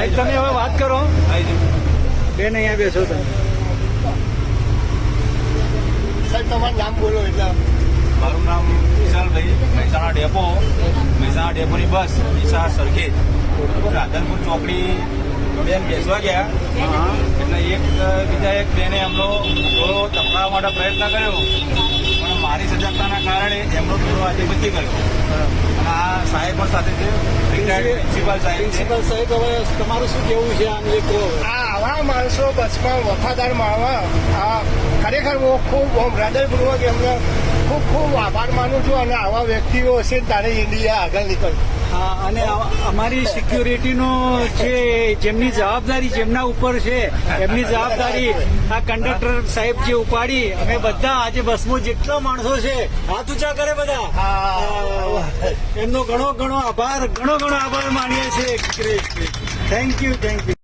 સાહેબ તમે હવે વાત કરો. બેન અહીંયા બેસો તમે. સાહેબ તમારું નામ બોલો એટલે. મારું નામ વિશાલભાઈ, મહેસાણા ડેપોની બસ દિશા સરખેજ રાધનપુર ચોકડી બેન બેસવા ગયા. એટલે બીજા એક બેને એમનો ટોળો તપડાવવા માટે પ્રયત્ન કર્યો, પણ મારી સજાગતાના કારણે એમનો ટોળો આજે બચી ગયો. અને આ સાહેબ પણ સાથે છે, રિટાયર્ડ પ્રિન્સિપાલ સાહેબ. હવે તમારું શું કેવું છે આમ એક આવા માણસો બસમાં વફાદાર માણવા આ ખરેખર હું ખૂબ હૃદયપૂર્વક એમને ખૂબ ખૂબ આભાર માનું છું. અને આવા વ્યક્તિઓ હશે ત્યારે ઇન્ડિયા આગળ નીકળે. હા, અને અમારી સિક્યુરિટીનો જે જેમની જવાબદારી જેમના ઉપર છે એમની જવાબદારી આ કંડક્ટર સાહેબ જે ઉપાડી અમે બધા આજે બસમાં જેટલા માણસો છે હાથ ઊંચા કરે બધા એમનો ઘણો ઘણો આભાર માનીએ છીએ. Thank you.